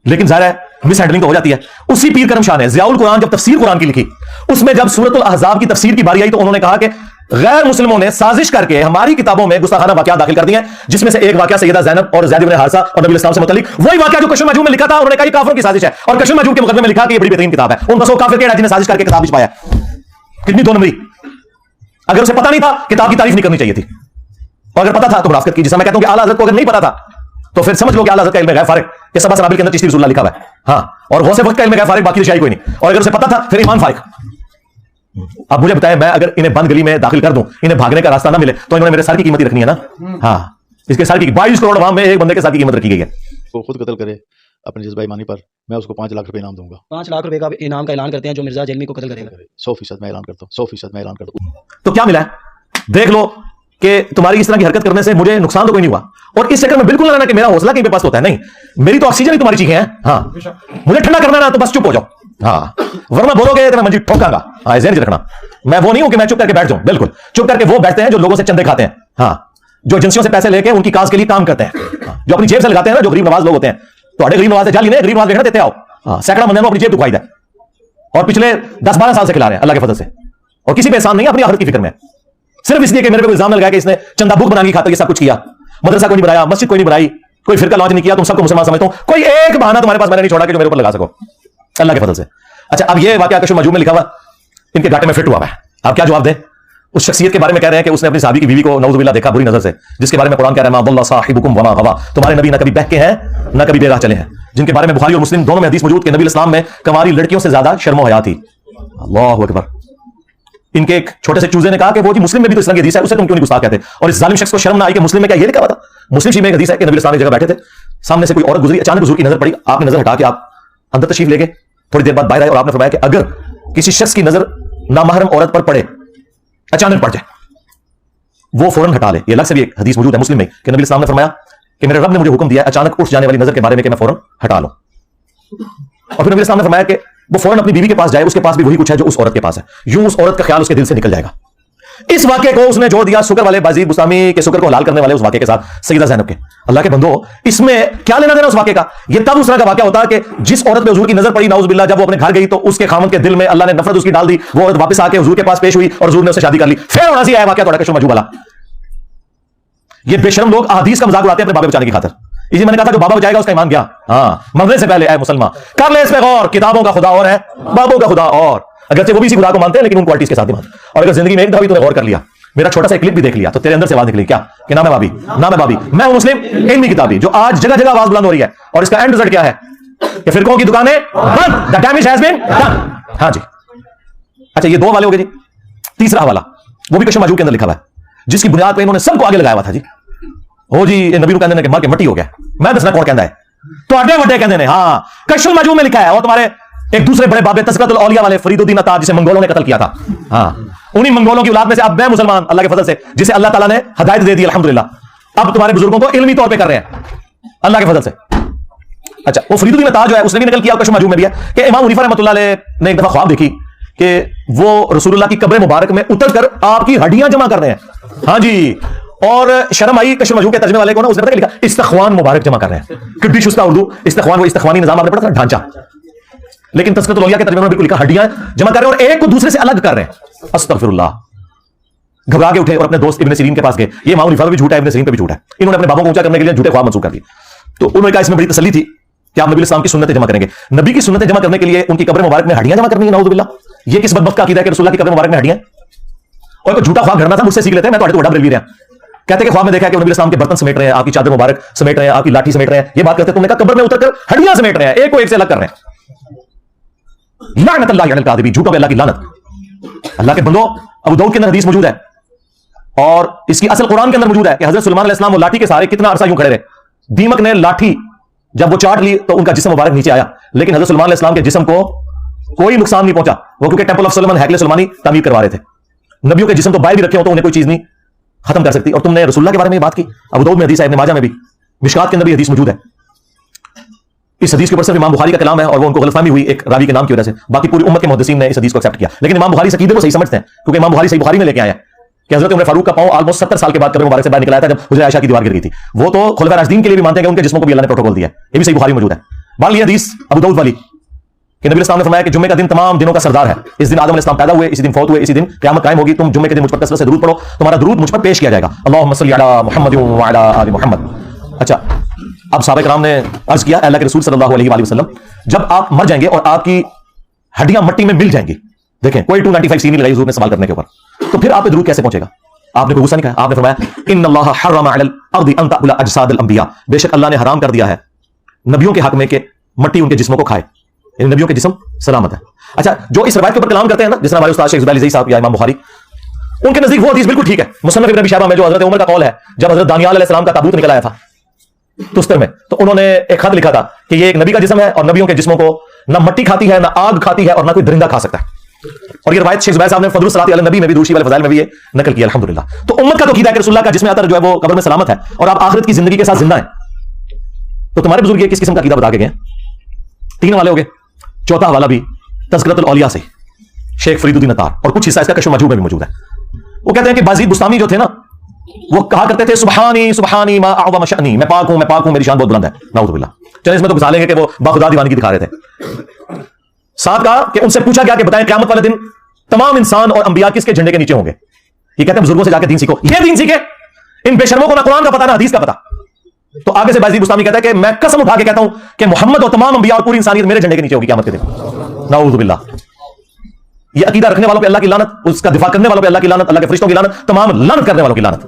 लेकिन जाहिर है मिस हैंडलिंग तो हो जाती है। उसी पीर करम शाह ने ज़ियाउल कुरान जब तफसीर कुरान की लिखी, उसमें जब सूरतुल अहज़ाब की तफसीर की बारी आई, तो उन्होंने कहा कि गैर मुस्लिमों ने साजिश करके हमारी किताबों में गुस्ताखाना वाकया दाखिल कर दिए हैं, जिसमें से एक वाकया सैयदा ज़ैनब और ज़ैद इब्न हारिसा और नबी इस्लाम से मुतल्लिक वही वाकया जो कशुल माजूब में लिखा था। उन्होंने कहा ये काफिरों की साजिश है, और कशुल माजूब के मुकदमे में लिखा कि ये बड़ी बेहतरीन किताब है। उनका सो काफिर केड़ा जिन्हें साजिश करके किताब लिखवाया, कितनी 2 नंबरी। अगर उसे पता नहीं था, किताब की तारीफ नहीं करनी चाहिए थी, और अगर पता था तो मुनाफिकत की। जिसमें मैं कहता हूं कि आला हज़रत को अगर नहीं पता था तो फिर समझ लो कि आला हज़रत का इल्म गैब फारिग, ये सबा सनाबिल के अंदर चिश्ती रसूलुल्लाह लिखा हुआ है, हाँ, और गौसे वक्त का इल्म गैब फारिग, बाकी शाही कोई नहीं। और अगर उसे पता था फिर ईमान फारिग। अब मुझे बताएं, मैं अगर इन्हें बंद गली में दाखिल कर दूं, इन्हें भागने का रास्ता ना मिले, तो इन्होंने मेरे सर की कीमत ही रखनी है ना, हाँ, इसके सर की 22 करोड़ अवाम में एक बंदे के सर की कीमत रखी गई है। वो खुद कत्ल करे अपने जज्बा ईमानी पर, मैं उसको 5 लाख रुपए इनाम दूंगा। 5 लाख रुपए का इनाम का ऐलान करते हैं जो मिर्जा जलमी को कत्ल करेगा। 100% मैं ऐलान करता हूँ, 100% मैं ऐलान करता हूँ। तो क्या मिला है, देख लो कि तुम्हारी इस तरह की हरकत करने से मुझे नुकसान तो कोई नहीं हुआ, और इस चक्कर में बिल्कुल ना रहना कि मेरा हौसला कहीं पे पास होता है, नहीं, मेरी तो ऑक्सीजन ही तुम्हारी चीखें हैं, हाँ, मुझे ठंडा करना ना तो बस चुप हो जाओ, हाँ, वरना बोलोगे तो मैं मंजी ठोकांगा, हाँ, ज़हन रखना। मैं वो नहीं हूं कि मैं चुप करके बैठ जाऊं, बिल्कुल चुप करके वो बैठते हैं जो लोगों से चंदे खाते हैं, हाँ, जो एजेंसियों से पैसे लेके उनकी काज के लिए काम करते हैं, हाँ, जो अपनी जेब से लगाते हैं ना, जो गरीब नवाज लोग होते हैं। तो गरीब नवाज जाली ने गरीब नवाज देखना देते आओ, हाँ, सैकड़ा बंदे अपनी जेब दुखाई है, और पिछले 10-12 साल से खिला रहे हैं अल्लाह के फजल से, और किसी पे एहसान नहीं, अपनी आखिरत की फिक्र में, सिर्फ इसलिए कि मेरे पे इल्जाम लगाया कि इसने चंदा बुक बनाने की खातिर ये सब कुछ किया, मदरसा कोई नहीं बनाया, मस्जिद कोई नहीं बनाई, कोई फिरका लॉन्च नहीं किया, तुम सबको मुसलमान समझता हूं, कोई एक बहाना तुम्हारे पास मैंने नहीं छोड़ा कि जो मेरे ऊपर लगा सको, अल्लाह के फजल से। अच्छा, अब ये वाकया कशुल माजूब में लिखा हुआ इनके घाटे में फिट हुआ है, आप क्या जवाब दें? उस शख्सियत के बारे में कह रहे हैं कि उसने अपनी साहबी की बीवी को नऊज़ बिल्लाह देखा बुरी नजर से, जिसके बारे में कुरान कह रहा है मा दल्ला साहिबुकुम वमा गवा, तुम्हारे नबी ना कभी बहके हैं ना कभी बेराह चले हैं, जिनके बारे में बुखारी और मुस्लिम दोनों में हदीस मौजूद कि नबी इस्लाम में कंवारी लड़कियों से ज्यादा शर्म हया थी। अल्लाहु अकबर। इनके एक छोटे से चूजे ने कहा कि वो जी मुस्लिम में भी तो इस तरह की हदीस है, उसे तुम क्यों नहीं गुस्ताख कहते? और इस जालिम शख्स को शर्म ना आई कि मुस्लिम में क्या ये लिखा हुआ था? मुस्लिम शरीफ में एक हदीस है कि नबी इस्लाम एक जगह बैठे थे, सामने से कोई औरत गुजरी, अचानक हुजूर की नजर पड़ी, आपने नजर हटा के आप अंदर तशरीफ ले गए, थोड़ी देर बाद बाहर आए और आपने फरमाया कि अगर किसी शख्स की नजर नामहरम औरत पर पड़े, अचानक पड़ जाए, वो फौरन हटा ले। ये अलग से भी एक हदीस मौजूद है मुस्लिम में कि नबी इस्लाम ने फरमाया कि मेरे रब ने मुझे हुक्म दिया है अचानक उठ जाने वाली नजर के बारे में कि मैं फौरन हटा लूं। और फिर नबी इस्लाम ने फरमाया कि वो फौरन अपनी बीवी के पास जाए, उसके पास भी वही कुछ है जो उस औरत के पास है, यूं उस औरत का ख्याल उसके दिल से निकल जाएगा। इस वाक्य को उसने जोड़ दिया शुक्र वाले बाजीद बुस्तामी के शुक्र को हलाल करने वाले उस वाक्य के साथ सैयदा ज़ैनब के। अल्लाह के बंदो, इसमें क्या लेना देना उस वाक्य का? ये तब उस तरह का वाक्य होता है कि जिस औरत पे हुजूर की नजर पड़ी नाउज़ बिल्लाह, जब वो अपने घर गई तो उसके खामद के दिल में अल्लाह ने नफरत उसकी डाल दी, वो औरत वापस आके हुजूर के पास पेश हुई और हुजूर ने उससे शादी कर ली। फिर होना सी आया वाक्य थोड़ा कशुल माजूब वाला। ये बेशरम लोग अहदीस का मजाक उड़ाते हैं अपने बाबा बचाने की खातिर। इसी मैंने कहा था जो बाबा बचाएगा उसका ईमान गया। हाँ, मरने से पहले आए मुसलमान कर ले इस पे गौर, किताबों का खुदा और है, बाबों का खुदा और। अगरचे वो भी इसी खुदा को मानते हैं लेकिन उन क्वालिटीज के साथ नहीं मानते। और अगर जिंदगी में एक दफा भी तूने गौर कर लिया, मेरा छोटा सा क्लिप भी देख लिया, तो तेरे अंदर से आवाज निकली क्या कि नाम है बाबी, नाम है बाबी, मैं हूं मुस्लिम इल्मी किताबी, जो आज जगह जगह आवाज बुलंद हो रही है। और इसका एंड रिजल्ट क्या है कि फिरकों की दुकानें बंद, the damage has been done. हाँ जी, अच्छा ये दो वाले हो गए जी। तीसरा हवाला वो भी कशुल माजूब के अंदर लिखा हुआ है, जिसकी बुनियाद पर इन्होंने सबको आगे लगाया हुआ था जी। हो जी ये नबी कहते हैं कि मर के मट्टी हो गया, मैं दसना कौन कहता है? तो अड्डे वड्डे कहते हैं, हाँ कशुल माजूब में लिखा है। और तुम्हारे एक दूसरे बड़े बाबे तज़किरतुल औलिया वाले फरीदुद्दीन अता, जिसे मंगोलों ने कत्ल किया था, हाँ, उन्हीं मंगोलों की औलाद में से अब मैं मुसलमान अल्लाह के फजल से, जिसे अल्लाह ताला ने हिदायत दे दी अल्हम्दुलिल्लाह, अब तुम्हारे बुजुर्गों को इल्मी तौर पे कर रहे हैं अल्लाह के फजल से। अच्छा, वो फरीदुद्दीन अता जो है उसने भी नकल किया, कश्फ मजूम में भी है कि इमाम हनीफा रहमतुल्लाह अलैह ने एक दफा ख्वाब देखी कि वो रसूलुल्लाह की कब्र मुबारक में उतरकर आपकी हड्डियां जमा कर रहे हैं, हाँ जी, और शर्म आई कश्फ मजूम के तर्जमे वाले को ना, उसने पता क्या लिखा, इस्तख्वान मुबारक जमा कर रहे हैं। किड्डी शुस्ता उर्दू, इस्तख्वान वो इस्तख्वानी निजाम आपने पढ़ा था, ढांचा, लेकिन तज़किरतुल औलिया के तर्जमे में बिल्कुल लिखा हड्डियां जमा कर रहे हैं और एक को दूसरे से अलग कर रहे हैं। अस्तगफिरुल्लाह। घबरा के उठे और अपने दोस्त इब्न सीरीन के पास गए। ये इमाम हनीफा पे भी झूठा है, इब्न सीरीन पे भी झूठा है, इन्होंने अपने बाबों को ऊंचा करने के लिए झूठे ख्वाब मंसूब कर दिए। तो उन्होंने कहा इसमें बड़ी तसल्ली थी कि आप नबी इस्लाम की सुन्नतें जमा करेंगे। नबी की सुन्नतें जमा करने के लिए उनकी कब्र मुबारक में हड्डियां जमा करनी है, नाउज़ुबिल्लाह। ये किस बदबख्त का अकीदा है कि रसूलुल्लाह की कब्र मुबारक में हड्डियां, और झूठा ख्वाब घड़ना था, मुझसे सीख लेते हैं, मैं तो बड़ा बरेलवी रहा। कहते हैं कि ख्वाब में देखा कि नबी इस्लाम के बर्तन समेट रहे हैं, आपकी चादर मुबारक समेट रहे हैं, आपकी लाठी समेट रहे हैं, ये बात करते, तुमने कहा कब्र में उतरकर हड्डियां समेट रहे हैं, एक को एक से अलग कर रहे हैं। लानतुल्लाहि अलल काज़िबीन, झूठों पे अल्लाह की लानत। अल्लाह के बंदो, अबू दाऊद के अंदर हदीस मौजूद है और इसकी असल कुरान के अंदर मौजूद है कि हजरत सुलेमान अलैहिस्सलाम वो लाठी के सहारे कितना अरसा यूं खड़े रहे, दीमक ने लाठी जब वो चाट ली तो उनका जिस्म मुबारक नीचे आया, लेकिन हजरत सुलेमान अलैहिस्सलाम के जिस्म को कोई नुकसान नहीं पहुंचा, वो क्योंकि टेंपल ऑफ सुलेमान हैकले सुलेमानी तामीर करवा रहे थे। नबियों के जिस्म तो बाहर भी रखे हो तो उन्हें कोई चीज नहीं खत्म कर सकती, और तुमने रसूलुल्लाह के बारे में बात की। अबू दाऊद में हदीस है, इब्न माजा में भी, मिशकात के अंदर भी हदीस मौजूद है। इस हदीस के ऊपर सिर्फ इमाम बुखारी का कलाम है और वो उनको गलतफहमी हुई एक रावी के नाम की वजह से, बाकी पूरी उम्मत के मुहद्दिसीन ने इस हदीस को एक्सेप्ट किया। लेकिन इमाम बुखारी इस अकीदे को सही समझते हैं, क्योंकि इमाम बुखारी सही बुखारी में लेके आया कि हजरत उमर फारूक का पांव ऑलमोस्ट 70 साल के बाद कब्र मुबारक से बाहर निकला था, जब हुजरा आयशा की दीवार गिर गई थी। वो तो खुलफाए राशिदीन के लिए भी मानते हैं कि उनके जिस्मों को भी अल्लाह ने प्रोटोकॉल दिया है, ये भी सही बुखारी में मौजूद है। मान लिया हदीस अबू दाऊद वाली कि नबी इस्लाम ने फरमाया कि जुम्मे का दिन तमाम दिनों का सरदार है, इस दिन आदम अलैहिस्सलाम पैदा हुए, इसी दिन फौत हुए, इसी दिन क़यामत कायम होगी, तुम जुम्मे के दिन मुझ पर कसरत से दुरूद पढ़ो, तुम्हारा दुरूद मुझ पर पेश किया जाएगा, अल्लाहुम्मा सल्ली अला मुहम्मद व अला आलि मुहम्मद। अच्छा, अब सहाबा-ए-किराम ने अर्ज किया, अल्लाह के रसूल सल्लल्लाहु अलैहि वसल्लम, जब आप मर जाएंगे और आपकी हड्डियां मट्टी में मिल जाएंगी, देखें कोई 295 सीनी लगाई हुजूर ने सवाल करने के ऊपर, तो फिर आप पे दुरूद कैसे पहुंचेगा? आपने कोई गुस्सा नहीं कहा, आपने फरमाया इन्नल्लाह हर्रम अलल अर्दि अन तअकुला अजसादल अंबिया, बेशक अल्लाह ने हराम कर दिया है नबियों के हक में कि मट्टी उनके जिस्मों को खाए, इन नबियों के जिस्म सलामत है। अच्छा, जो इस रवायत के ऊपर कलाम करते हैं ना, जिसने हमारे उस्ताद शेख ज़ुबैर अली साहब या इमाम बुखारी, उनके नजदीक वो हदीस बिल्कुल ठीक है। मुसन्नफ इब्न अबी शैबा में जो हजरत उमर का कौल है, जब हजरत दानियाल अलैहिस्सलाम का ताबूत निकल आया था तुस्तर में, तो उन्होंने एक खत लिखा था कि ये एक नबी का जिस्म है और नबियों के जिस्मों को ना मट्टी खाती है, ना आग खाती है और ना कोई दरिंदा खा सकता है। और ये रवायत शेख ज़ुबैर साहब ने फदलुस सलाती अला नबी में भी, दूसरी वाले फज़ाइल में भी ये नकल किया अल्हम्दुलिल्लाह। तो उम्मत का तो कीदा है कि रसूलुल्लाह का जिस्म अतर जो है वो कब्र में सलामत है और आप आखिरत की जिंदगी के साथ जिंदा हैं। तो तुम्हारे बुजुर्ग ये किस किस्म का कीदा बता के गए? 3 हवाले हो गए, चौथा हवाला भी तज़किरतुल औलिया से शेख फरीदुद्दीन अतार, और कुछ हिस्सा इसका कश्फ मजूब में भी मौजूद है। वो कहते हैं कि बाज़ीद बुस्तामी जो थे ना, वो कहा करते थे सुबहानी सुबहानी मा अअज़म शअनी, मैं पाक हूं, मेरी शान बहुत बुलंद है, नाउज़ुबिल्लाह। चलिए इसमें तो घुसा लेंगे कि वो बाखुदा दीवानगी दिखा रहे थे। साथ कहा कि उनसे पूछा गया कि बताएं क़यामत वाले दिन तमाम इंसान और अंबिया किसके झंडे के नीचे होंगे? ये कहते हैं बुजुर्गों से जाकर दीन सीखो, ये दीन सीखे, इन बेशर्मों को ना कुरान का पता ना हदीस का पता। तो आगे से बाज़ीद बुस्तामी कहता है कि मैं कसम उठा के कहता हूं कि मोहम्मद और तमाम अंबिया और पूरी इंसानियत मेरे झंडे के नीचे होगी क़यामत के दिन, नाउज़ुबिल्लाह। ये अकीदा रखने वालों पे अल्लाह की लानत, उसका दिफा करने वालों पे अल्लाह की लानत, अल्लाह के फरिश्तों की लानत, तमाम लानत करने वालों की लानत।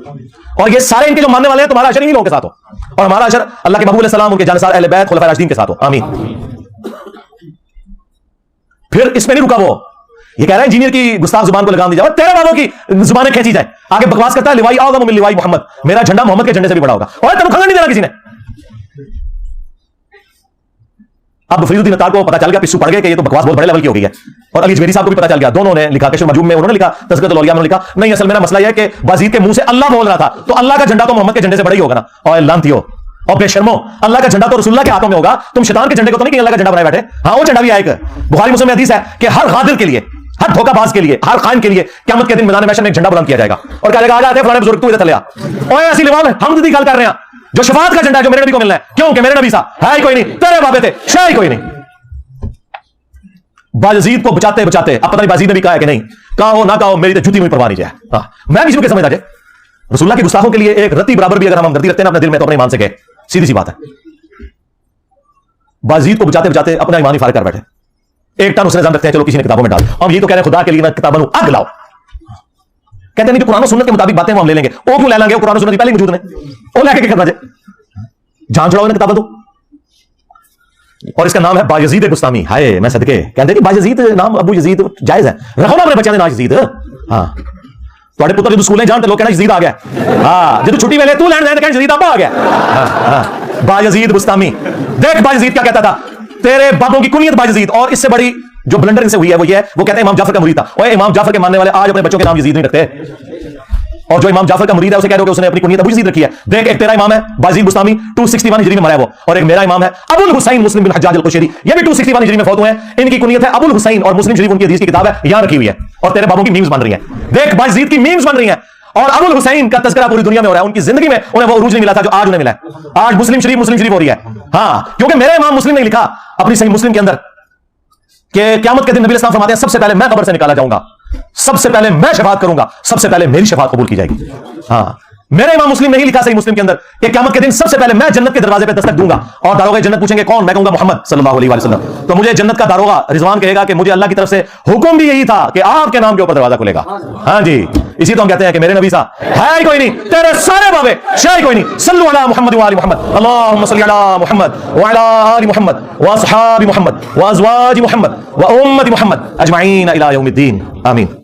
और ये सारे इनके जो मानने वाले हैं, तुम्हारा अशर इन्हीं लोगों के साथ हो और हमारा अशर अल्लाह के महबूब अलैहि सलाम, उनके जानसार अहले बैत खुलफाए राशिदीन के साथ हो, आमीन। फिर इसमें नहीं रुका, वो ये कह रहा है इंजीनियर की गुस्ताख जुबान को लगाम दी जाए, तेरे वालों की जुबानें खींची जाए। आगे बकवास करता है लिवाई आज़म मिन लिवाई मोहम्मद, मेरा झंडा मोहम्मद के झंडे से भी बड़ा होगा, और तेरे खंगन नहीं देना किसी ने। अब फरीदुद्दीन अतार को पता चल गया, पिस्सू पड़ गए कि ये तो बकवास बहुत बड़े लेवल की हो गई है, और अली जवेरी साहब को भी पता चल गया। दोनों ने लिखा, कश्फ मजूब में उन्होंने लिखा, तज़किरतुल औलिया में लिखा, नहीं असल मेरा मसला यह है कि बाज़ीद के मुंह से अल्लाह बोल रहा था, तो अल्लाह का झंडा तो मोहम्मद के झंडे से बड़ा ही होगा ना। और लानतियो और बेशर्मो, अल्लाह का झंडा तो रसूलुल्लाह के हाथों में होगा, तुम शैतान के झंडे को तो नहीं कि अल्लाह का झंडा बनाए बैठे। हाँ, वो झंडा भी आएगा। बुखारी मुस्लिम में हदीस है कि हर गादिर के लिए, हर धोखाबाज के लिए, हर खाइन के लिए क़यामत के दिन मैदान महशर में एक झंडा बुलंद किया जाएगा और कहा जाएगा, आ जाते फलाने बुजुर्ग, तू इधर चले आ। ओए ऐसी लिवाल हम दी गल कर रहे हैं, जो शफाअत का झंडा है, जो मेरे नबी को मिलना है, क्योंकि मेरे नबी सा है ही कोई नहीं, तेरे बाबे थे शायद कोई नहीं। बायजीद को बचाते बचाते, अब पता नहीं बायजीद ने भी कहा है कि नहीं, कहा हो ना कहा हो, मेरी तो जूती मुझे परवाह नहीं जाए। हाँ, मैं किसी को समझ आ जाए, रसूलुल्लाह की गुस्ताखों के लिए एक रत्ती बराबर भी अगर हम हमदर्दी रखते हैं ना अपने दिल में, तो अपने ईमान से गए, सीधी सी बात है। बायजीद को बचाते बचाते अपना ईमान ही फारिग कर बैठे, एक टन उसने रखते हैं, चलो किसी ने किताबों में डाल, हम ये तो कह रहे हैं खुदा के लिए ना किताबों में आग लाओ। कहते नहीं, जो कुरान और सुन्नत के मुताबिक बातें हम ले लेंगे, वो क्यों ले लेंगे? कुरान और सुन्नत पहले मौजूद ने, वो लेके करना चाहिए, जान छुड़ाओ किताबें तो। और इसका नाम है बायजीद बुस्तामी। हाय मैं सदके, कहते कि बायजीद नाम अबू यजीद जायज है, रखो ना अपने बच्चे ने नाम यजीद। हाँ, ਤੁਹਾਡੇ ਪੁੱਤਰ ਜਦੋਂ ਸਕੂਲੇ ਜਾਣ ਤੇ ਲੋਕ ਕਹਿਣਾ ਯਜ਼ੀਦ ਆ ਗਿਆ। ਹਾਂ, ਜਦੋਂ ਛੁੱਟੀ ਵੇਲੇ ਤੂੰ ਲੈਣ ਜਾਏ ਤਾਂ ਕਹਿਣਾ ਯਜ਼ੀਦ ਆਪਾ आ गया। हाँ, बायजीद बुस्तामी, देख बायजीद क्या कहता था, तेरे बापों की कुनियत बायजीद, और इससे बड़ी जो ब्लंडर इनसे हुई है वो ये है, वो कहते हैं इमाम जाफर का मुरीद था। और इमाम जाफर के मानने वाले आज अपने बच्चों के नाम यजीद नहीं रखते, और जो इमाम जाफर का मुरीद है उसे कह रहे हो कि उसने अपनी कुनियत अबू यजीद रखी है। देख, एक तेरा इमाम है बाजीद बुस्तामी 261 हिजरी में मरा है वो, और एक मेरा इमाम है अबुल हुसैन मुस्लिम बिन हज्जाज अल-कुशैरी, ये भी 261 हिजरी में फौत हुए हैं। इनकी कुनियत है अबुल हुसैन, और मुस्लिम शरीफ उनकी हदीस की किताब है, यहां रखी हुई है। और तेरे बाबों की मीम्स बन रही हैं, देख बाजीद की मीम्स बन रही हैं, और अबुल हुसैन का तज़किरा पूरी दुनिया में हो रहा है। उनकी जिंदगी में उन्हें वो उरूज नहीं मिला था जो आज उन्हें मिला है। आज मुस्लिम शरीफ हो रही है। हाँ, क्योंकि मेरे इमाम मुस्लिम ने लिखा अपनी सही मुस्लिम के अंदर कि क़यामत के दिन नबी अलैहि सलाम फरमाते हैं सबसे पहले मैं कब्र से निकाला जाऊंगा, सबसे पहले मैं शफाअत करूंगा, सबसे पहले मेरी शफाअत कबूल की जाएगी। हाँ, मेरे इमाम मुस्लिम ने ही लिखा सही मुस्लिम के अंदर कि क़यामत के दिन सबसे पहले मैं जन्नत के दरवाजे पे दस्तक दूंगा, और दारोगा जन्नत पूछेंगे कौन, मैं कहूंगा मोहम्मद सल्लल्लाहु अलैहि वसल्लम। तो मुझे जन्नत का दारोगा रिजवान कहेगा कि मुझे अल्लाह की तरफ से हुक्म भी यही था कि आपके नाम के ऊपर दरवाजा खुलेगा। हाँ जी, इसी तो हम कहते हैं कि मेरे नबी सा है ही कोई नहीं, तेरे सारे बाबे शायद कोई नहीं। सल्लु अला मुहम्मद व आलि मुहम्मद, अल्लाहुम्मा सल्लि अला मुहम्मद व अला आलि मुहम्मद व अस्हाबि मुहम्मद व अज़वाजि मुहम्मद व उम्मति मुहम्मद अजमईन इला यौमिद्दीन, आमीन।